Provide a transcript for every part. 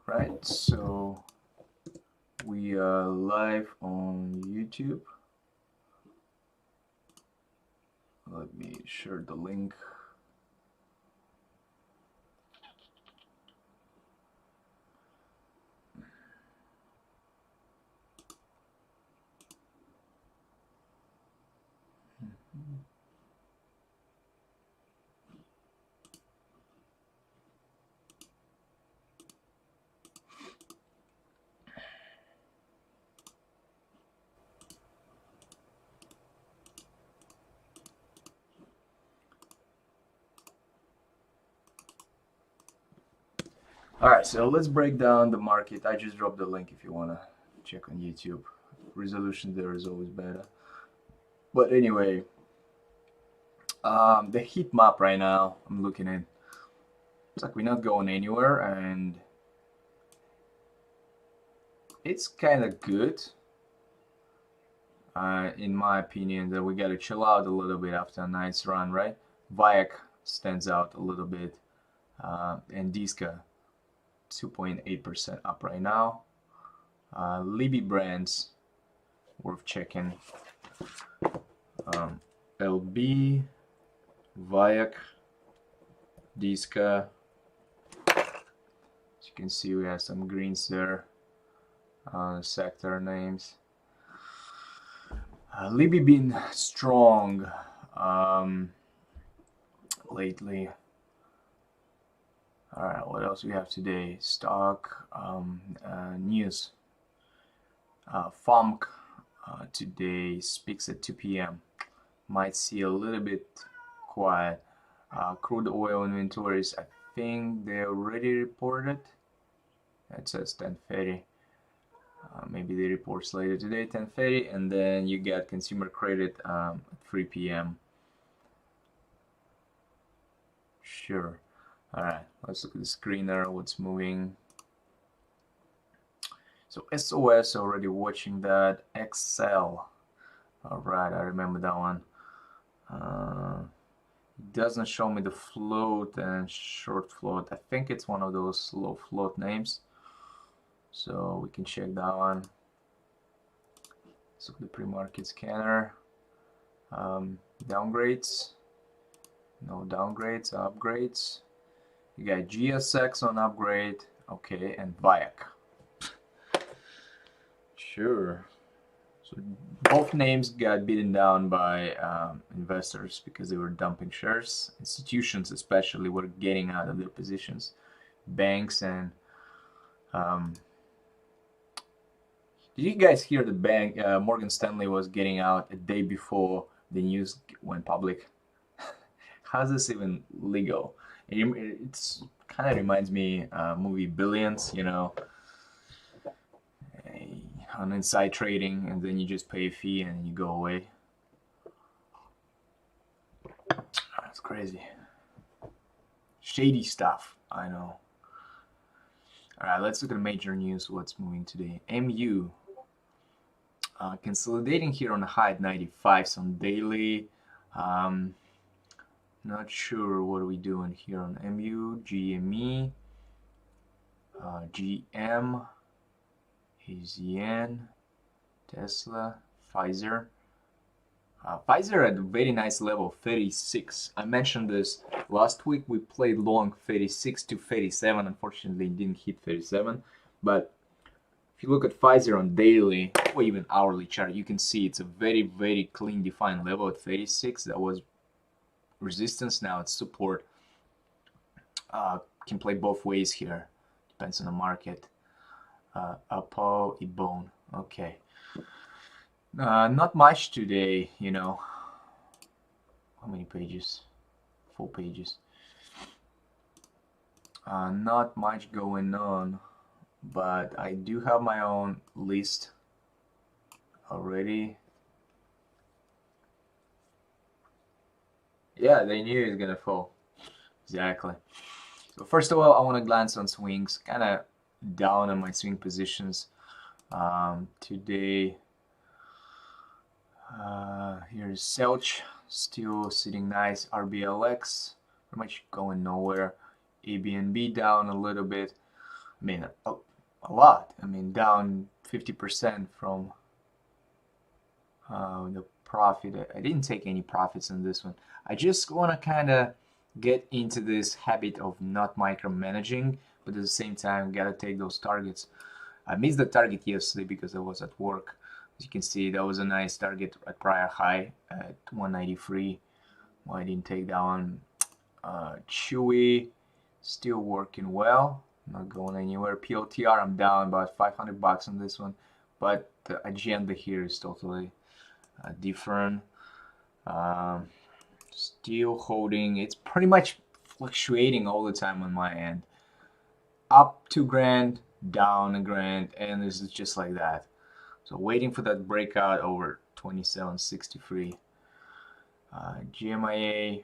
Right, so we are live on YouTube. Let me share the link. Alright, so let's break down the market. I just dropped the link if you want to check on YouTube. Resolution there is always better. But anyway, the heat map right now, I'm looking at, it's like we're not going anywhere, and it's kind of good. In my opinion, that we got to chill out a little bit after a nice run, right? Vayak stands out a little bit, and Diska 2.8% up right now. Libby brands worth checking. LB, Vayak, Diska. As you can see, we have some greens there. Sector names. Libby been strong lately. Alright, what else we have today? Stock news. FOMC today speaks at 2 p.m. Might see a little bit quiet. Crude oil inventories, I think they already reported. It says 10:30. Maybe they report later today, 10:30, and then you get consumer credit at 3 p.m. Sure. Alright, let's look at the screener, what's moving. So SOS, already watching that. Excel. Alright, I remember that one. It doesn't show me the float and short float. I think it's one of those low float names. So we can check that one. So the pre-market scanner. Downgrades. No downgrades, upgrades. You got GSX on upgrade. Okay, and Vayak. Sure. So both names got beaten down by investors because they were dumping shares. Institutions especially were getting out of their positions. Banks and did you guys hear the bank Morgan Stanley was getting out a day before the news went public? How's this even legal? It's kind of reminds me movie Billions, you know, on inside trading, and then you just pay a fee and you go away. That's crazy. Shady stuff, I know. Alright, let's look at major news. What's moving today? MU. Consolidating here on a high at 95s on daily. Not sure what are we doing here on MU, GME, GM, AZN, Tesla, Pfizer. Pfizer at a very nice level, 36. I mentioned this last week. We played long 36 to 37. Unfortunately, it didn't hit 37. But if you look at Pfizer on daily or even hourly chart, you can see it's a very, very clean defined level at 36. That was resistance, now it's support. Can play both ways here, depends on the market. Apo Ibon, okay. Not much today, you know. How many pages? 4 pages. Not much going on, but I do have my own list already. Yeah, they knew it was gonna fall. Exactly. So first of all, I want to glance on swings, kind of down on my swing positions. Today, here's Selch, still sitting nice. RBLX, pretty much going nowhere. ABNB down a little bit. I mean, a lot. I mean, down 50% from the profit. I didn't take any profits on this one. I just want to kind of get into this habit of not micromanaging, but at the same time, gotta take those targets. I missed the target yesterday because I was at work. As you can see, that was a nice target at prior high at 193. Well, I didn't take that one. Chewy, still working well, not going anywhere. PLTR, I'm down about 500 bucks on this one, but the agenda here is totally different. Um, Still holding. It's pretty much fluctuating all the time on my end. Up 2 grand, down a grand, and this is just like that. So waiting for that breakout over 27.63. GMIA,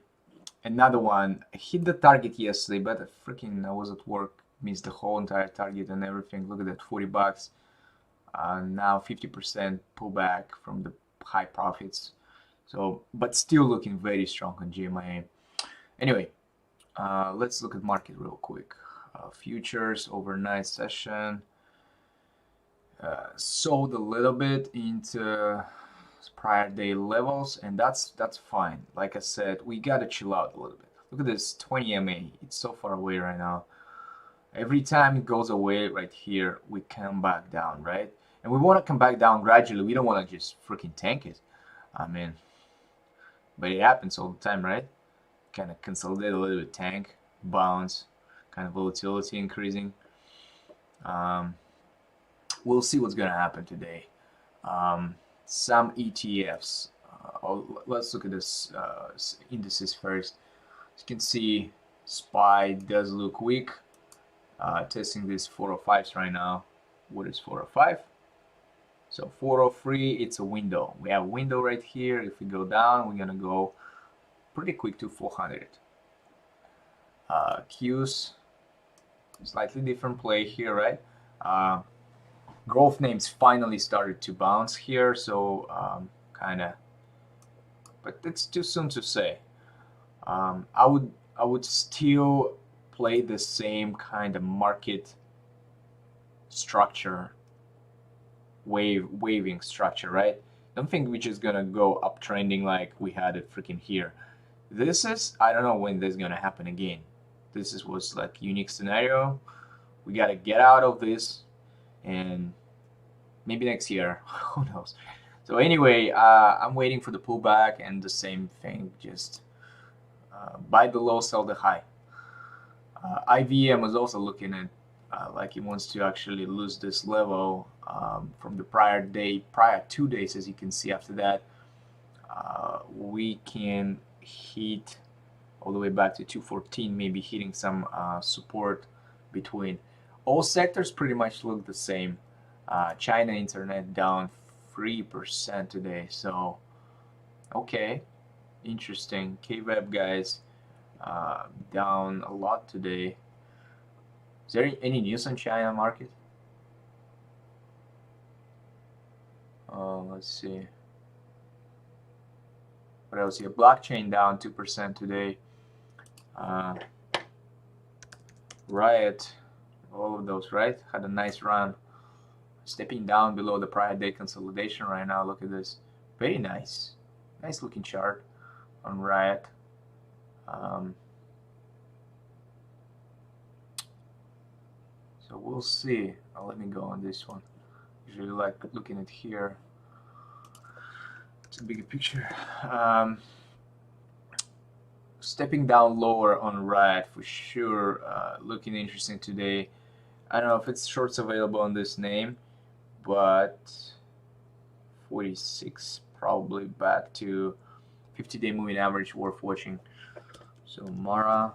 another one. I hit the target yesterday, but I was at work, missed the whole entire target and everything. Look at that, 40 bucks. Now 50% pullback from the high profits. So, but still looking very strong on GMIA. Anyway, let's look at market real quick. Futures overnight session sold a little bit into prior day levels, and that's fine. Like I said, we gotta chill out a little bit. Look at this 20 MA. It's so far away right now. Every time it goes away right here, we come back down, right? And we want to come back down gradually. We don't want to just freaking tank it. I mean, but it happens all the time, right? Kind of consolidate a little bit, tank, bounce, kind of volatility increasing. We'll see what's gonna happen today. Some ETFs. Let's look at this indices first. As you can see, SPY does look weak. Testing these 405s right now. What is 405? So 403, it's a window. We have a window right here. If we go down, we're gonna go pretty quick to 400. Qs, slightly different play here, right? Growth names finally started to bounce here, so kind of, but it's too soon to say. I would still play the same kind of market structure, waving structure, right? Don't think we're just gonna go uptrending like we had it freaking here. This is, I don't know when this is gonna happen again. This was like unique scenario. We gotta get out of this, and maybe next year, who knows. So anyway, I'm waiting for the pullback, and the same thing, just buy the low, sell the high. IVM was also looking at like he wants to actually lose this level from the prior 2 days. As you can see, after that we can hit all the way back to 214, maybe hitting some support between. All sectors pretty much look the same. China internet down 3% today, so okay, interesting. KWeb guys down a lot today. Is there any news on China market? Let's see. What else here? Blockchain down 2% today. Riot, all of those, right? Had a nice run. Stepping down below the prior day consolidation right now. Look at this. Very nice. Nice looking chart on Riot. So we'll see. Let me go on this one. Usually like looking at here. It's a bigger picture. Stepping down lower on Riot for sure. Looking interesting today. I don't know if it's shorts available on this name, but 46 probably back to 50-day moving average, worth watching. So Mara,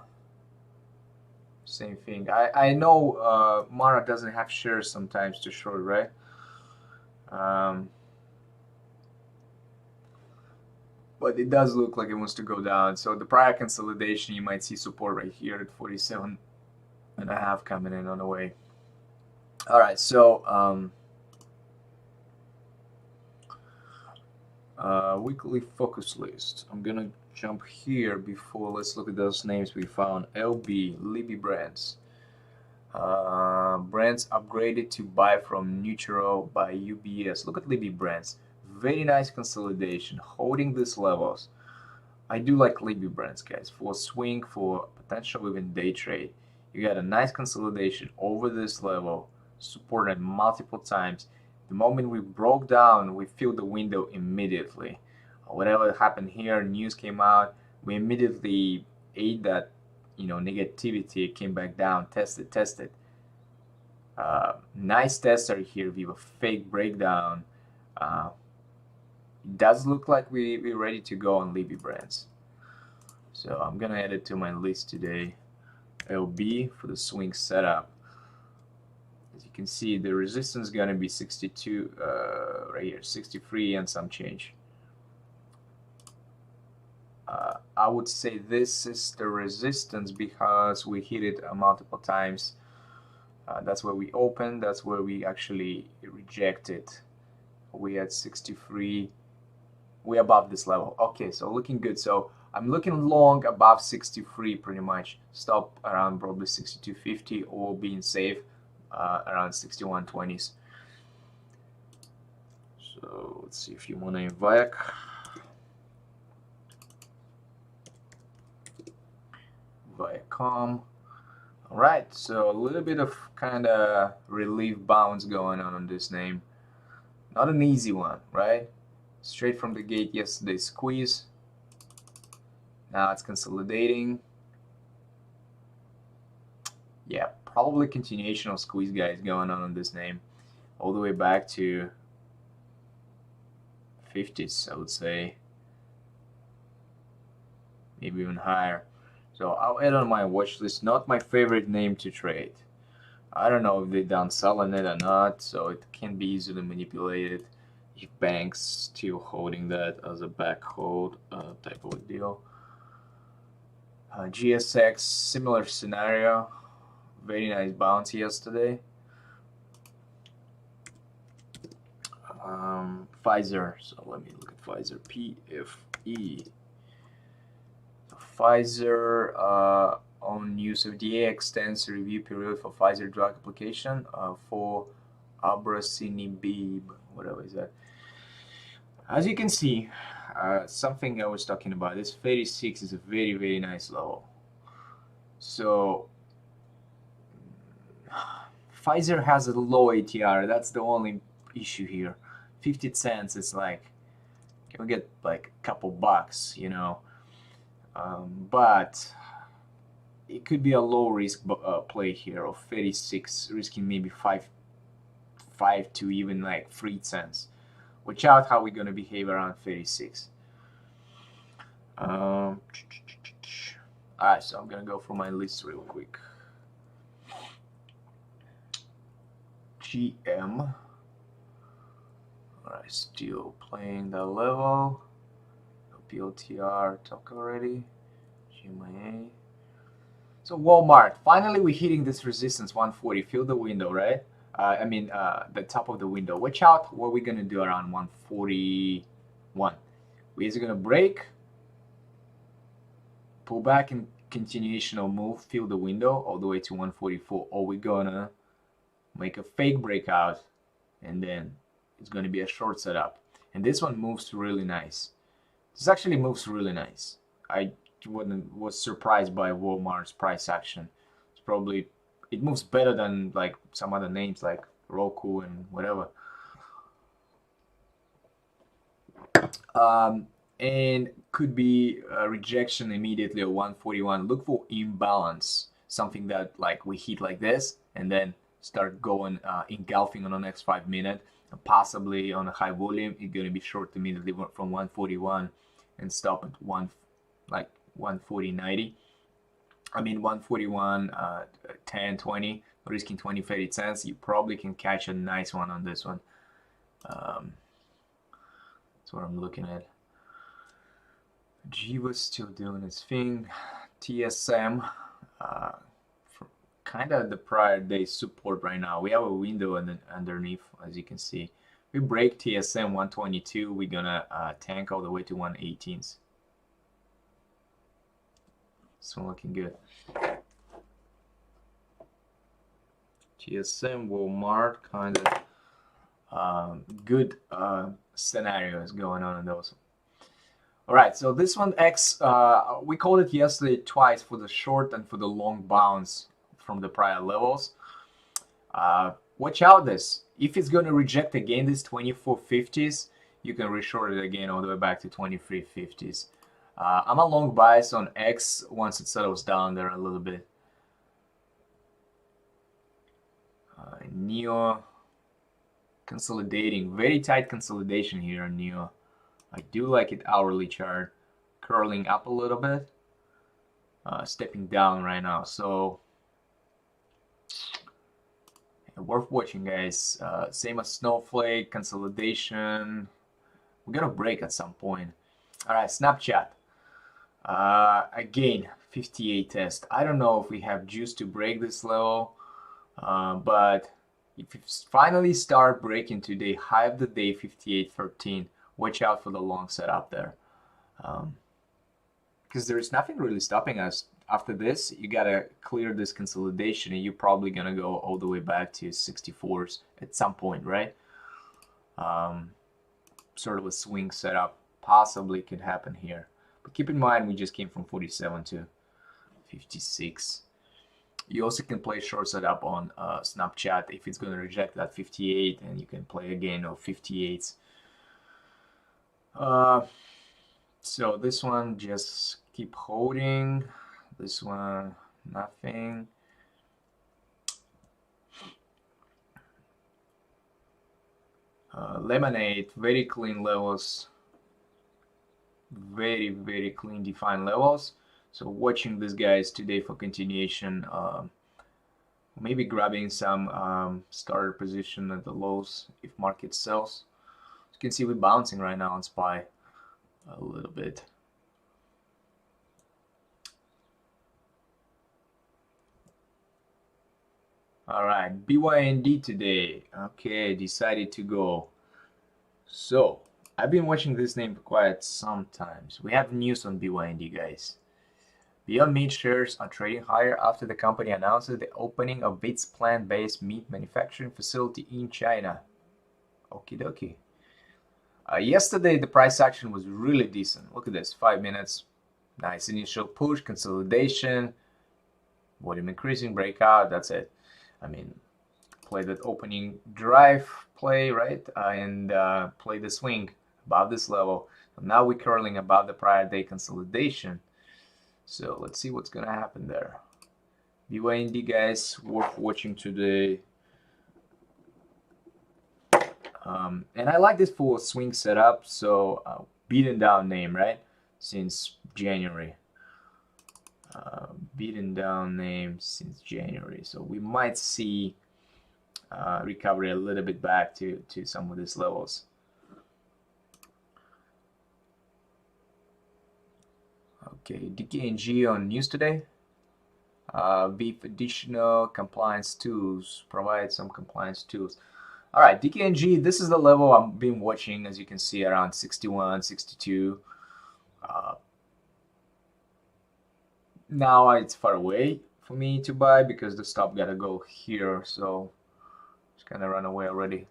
same thing. I know Mara doesn't have shares sometimes to short, right? But it does look like it wants to go down. So the prior consolidation, you might see support right here at 47.5 coming in on the way. All right, so weekly focus list. I'm gonna jump here before. Let's look at those names we found. LB, Libby Brands. Brands upgraded to buy from neutral by UBS. Look at Libby brands. Very nice consolidation, holding these levels. I do like Libby brands, guys. For swing, for potential even day trade, you got a nice consolidation over this level, supported multiple times. The moment we broke down, we filled the window immediately. Whatever happened here, news came out, we immediately ate that, negativity, came back down, tested. Nice tester here with a fake breakdown. It does look like we're ready to go on Libby brands. So I'm gonna add it to my list today. LB for the swing setup. As you can see, the resistance is gonna be 62 right here, 63 and some change. I would say this is the resistance because we hit it multiple times. That's where we opened, that's where we actually rejected. We had 63, we're above this level. Okay, so looking good. So I'm looking long above 63 pretty much. Stop around probably 62.50 or being safe around 61.20s. So let's see if you want to invite. Viacom. All right, so a little bit of kind of relief bounce going on this name. Not an easy one, right? Straight from the gate yesterday, squeeze. Now it's consolidating. Yeah, probably continuation of squeeze, guys, going on this name. All the way back to 50s, I would say. Maybe even higher. So I'll add on my watch list. Not my favorite name to trade. I don't know if they're done selling it or not, so it can be easily manipulated if banks still holding that as a back hold type of a deal. GSX, similar scenario. Very nice bounce yesterday. Pfizer, so let me look at Pfizer, PFE. Pfizer on use of FDA extends review period for Pfizer drug application for abrasinibib, whatever is that. As you can see, something I was talking about, this 36 is a very, very nice level. So Pfizer has a low ATR, that's the only issue here. 50 cents is like, can we get like a couple bucks, but it could be a low risk play here of 36, risking maybe 5 to even like 3 cents. Watch out how we're gonna behave around 36. Alright, so I'm gonna go for my list real quick. GM. Alright, still playing the level. PLTR talk already. GMIA. So Walmart, finally we're hitting this resistance 140. Feel the window, right? The top of the window. Watch out what we're gonna do around 141. We're either gonna break, pull back in continuational move, fill the window all the way to 144, or we're gonna make a fake breakout and then it's gonna be a short setup. And this one moves really nice. This actually moves really nice. I was surprised by Walmart's price action. It's probably, it moves better than like some other names like Roku and whatever. And could be a rejection immediately at 141. Look for imbalance, something that like we hit like this and then start going engulfing on the next 5 minutes, and possibly on a high volume. It's going to be short immediately from 141 and stop at 140.90. 141 10 20, risking 20 30 cents. You probably can catch a nice one on this one. That's what I'm looking at. Jiva's still doing its thing. TSM kind of the prior day support right now. We have a window underneath, as you can see. We break TSM 122, we're gonna tank all the way to 118s. So looking good. TSM, Walmart, kind of good scenarios going on in those. All right, so this one X, we called it yesterday twice for the short and for the long bounce from the prior levels. Watch out this. If it's going to reject again this 2450s, you can reshort it again all the way back to 2350s. I'm a long bias on X once it settles down there a little bit. Neo consolidating, very tight consolidation here on Neo. I do like it hourly chart, curling up a little bit, stepping down right now. So worth watching, guys. Same as Snowflake, consolidation. We're gonna break at some point. All right, Snapchat. Again, 58 test. I don't know if we have juice to break this level, but if you finally start breaking today, high of the day, 58.13, watch out for the long setup there. Because there's nothing really stopping us. After this, you gotta clear this consolidation and you're probably gonna go all the way back to 64s at some point, right? Sort of a swing setup possibly could happen here. But keep in mind, we just came from 47 to 56. You also can play short setup on Snapchat if it's going to reject that 58, and you can play again of 58s. So this one, just keep holding. This one, nothing. Lemonade, very clean levels. Very, very clean defined levels. So watching these guys today for continuation, maybe grabbing some starter position at the lows if market sells. As you can see, we're bouncing right now on SPY a little bit. All right, BYND today. Okay, decided to go. So I've been watching this name for quite some times. We have news on BYND, guys. Beyond Meat shares are trading higher after the company announced the opening of its plant-based meat manufacturing facility in China. Okie dokie. Yesterday, the price action was really decent. Look at this, 5 minutes. Nice initial push, consolidation, volume increasing, breakout, that's it. I mean, play that opening drive play, right? And play the swing above this level. So now we're curling above the prior day consolidation. So let's see what's gonna happen there. BYND, guys, worth watching today. And I like this for swing setup. So beaten down name, right? Since January. Beaten down name since January. So we might see recovery a little bit back to some of these levels. Okay, DKNG on news today. Beef additional compliance tools, provide some compliance tools. All right, DKNG, this is the level I've been watching, as you can see, around 61, 62. Now it's far away for me to buy because the stop gotta go here, so it's gonna run away already.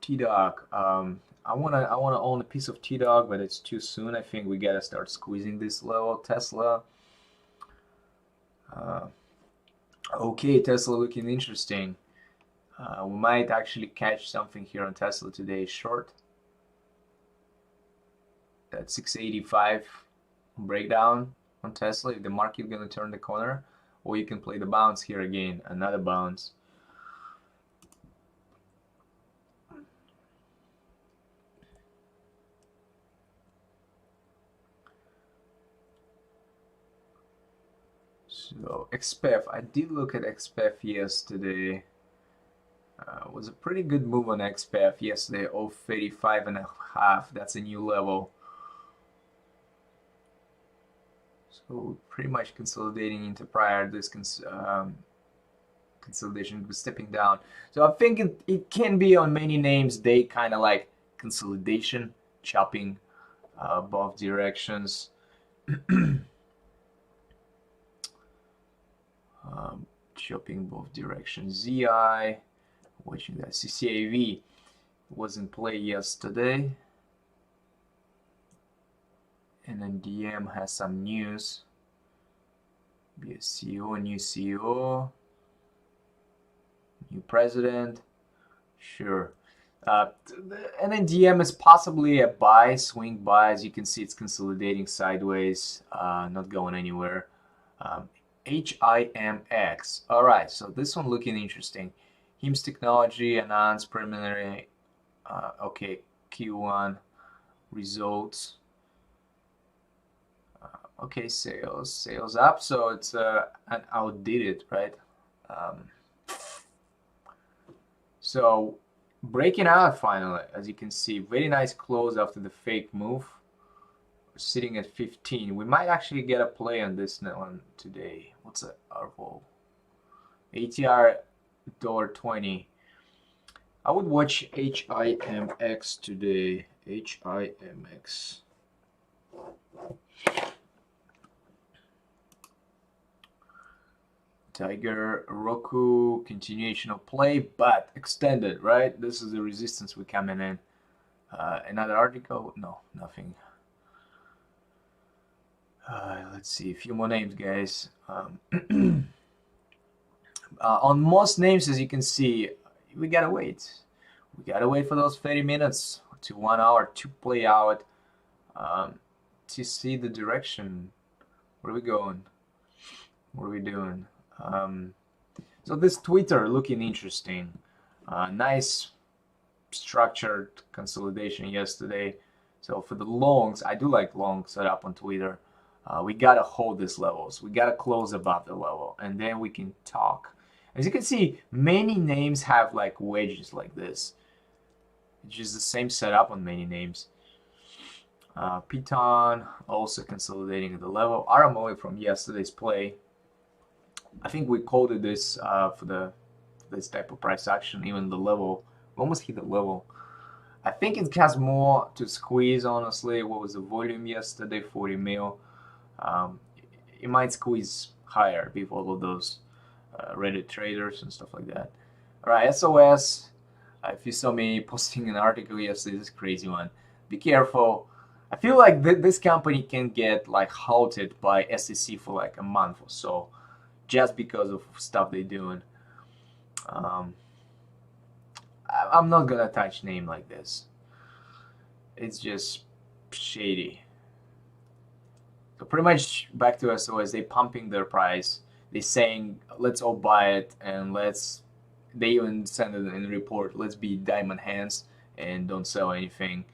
T-Dog, I wanna own a piece of T-Dog, but it's too soon. I think we gotta start squeezing this level. Tesla. Okay, Tesla looking interesting. We might actually catch something here on Tesla today, short. That 685 breakdown on Tesla, if the market gonna turn the corner, or you can play the bounce here again, another bounce. So XPEF, I did look at XPEF yesterday. It was a pretty good move on XPEF yesterday, 0.35.5. That's a new level. So pretty much consolidating into prior this consolidation, stepping down. So I think it can be on many names. They kind of like consolidation, chopping both directions. chopping both directions. ZI, watching that. CCAV was in play yesterday. And then DM has some news. Be a CEO, new CEO, new president. Sure. And then DM is possibly a buy, swing buy. As you can see, it's consolidating sideways, not going anywhere. HIMX. All right, so this one looking interesting. HIMS Technology announced preliminary, okay, Q1 results. Okay, sales up, so it's an outdated, right? So breaking out finally, as you can see, very nice close after the fake move. We're sitting at 15. We might actually get a play on this one today. What's that? ARVO. ATR $1.20. I would watch HIMX today. HIMX. Tiger, Roku, continuation of play, but extended, right? This is the resistance we're coming in. Another article? No, nothing. Let's see, a few more names, guys. On most names, as you can see, we gotta wait. We gotta wait for those 30 minutes to 1 hour to play out to see the direction. Where are we going? What are we doing? So this Twitter looking interesting. Nice structured consolidation yesterday. So for the longs, I do like long setup on Twitter. We gotta hold these levels. We gotta close above the level, and then we can talk. As you can see, many names have like wedges like this. It's just the same setup on many names. Piton also consolidating at the level. RMOE from yesterday's play. I think we called it this for this type of price action. Even the level, we almost hit the level. I think it has more to squeeze, honestly. What was the volume yesterday? 40 mil. It might squeeze higher with all of those Reddit traders and stuff like that. All right, SOS. If you saw me posting an article yesterday, this crazy one. Be careful. I feel like this company can get like halted by SEC for like a month or so, just because of stuff they're doing. I'm not gonna touch name like this. It's just shady. So pretty much back to SOS, they pumping their price. They saying let's all buy it, and they even send it in a report. Let's be diamond hands and don't sell anything.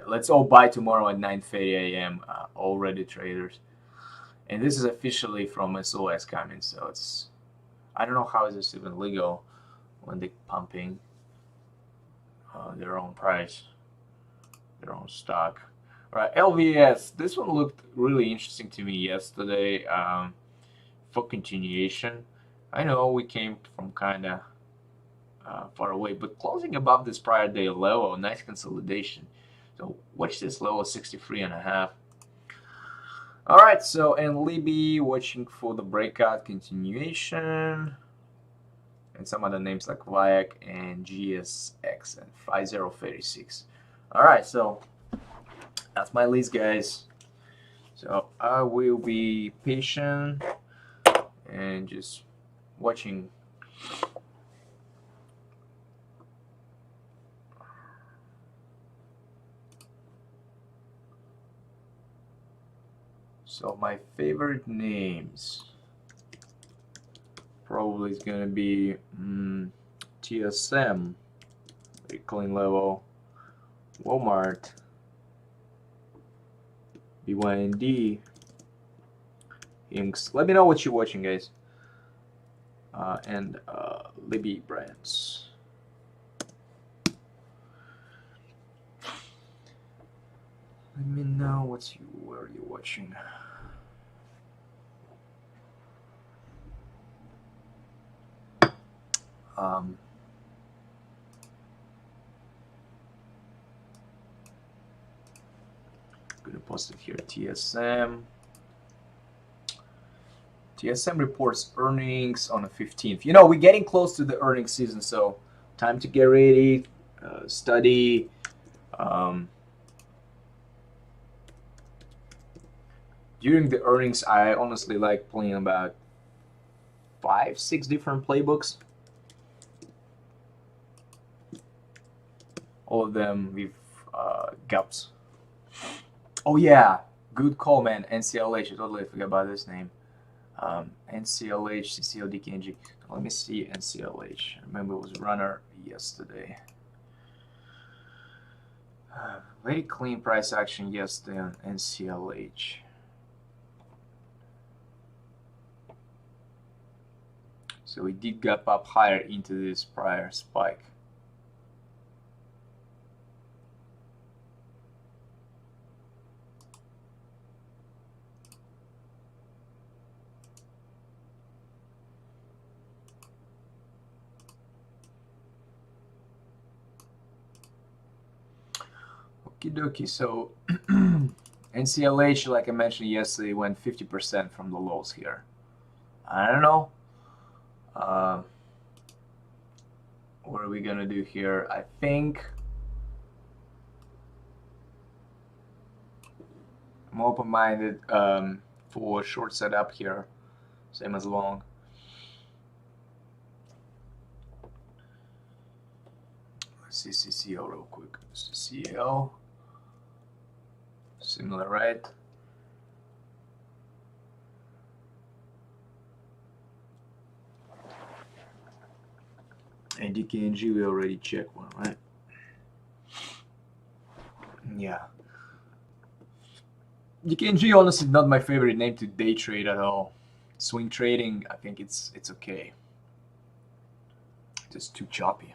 Let's all buy tomorrow at 9:30 a.m. All Reddit traders. And this is officially from SOS coming, so it's, I don't know how is this even legal when they're pumping their own price, their own stock. All right, LVS. This one looked really interesting to me yesterday for continuation. I know we came from kind of far away, but closing above this prior day level, nice consolidation. So watch this level, 63.5. All right, so and Libby watching for the breakout continuation, and some other names like Vayak and GSX and 5036. All right, so that's my list, guys. So I will be patient and just watching. So my favorite names probably is gonna be TSM, very clean level, Walmart, BYND, Inks. Let me know what you're watching, guys, and Libby brands. Let me know where you're watching. Gonna post it here. TSM. TSM reports earnings on the 15th. You know, we're getting close to the earnings season, so time to get ready, study. During the earnings, I honestly like playing about 5, 6 different playbooks. All of them with gaps. Oh yeah, good call, man. NCLH. I totally forgot about this name. NCLH, CCL, DKNG. Let me see NCLH. I remember it was runner yesterday. Very clean price action yesterday on NCLH. So we did gap up higher into this prior spike. Okie dokie. So NCLH, like I mentioned yesterday, went 50% from the lows here. I don't know. What are we gonna do here? I think I'm open-minded for short setup here, same as long. Let's see CCL real quick. CCL, similar, right? And DKNG, we already checked one, right? Yeah. DKNG honestly not my favorite name to day trade at all. Swing trading, I think it's okay. Just too choppy.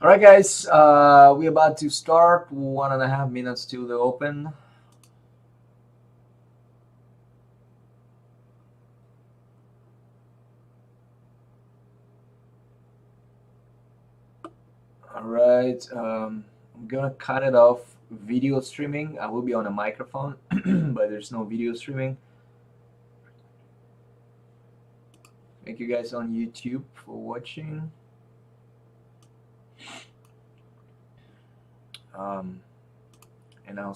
All right, guys, we're about to start. 1.5 minutes till the open. All right, I'm gonna cut it off video streaming. I will be on a microphone, but there's no video streaming. Thank you guys on YouTube for watching. And I'll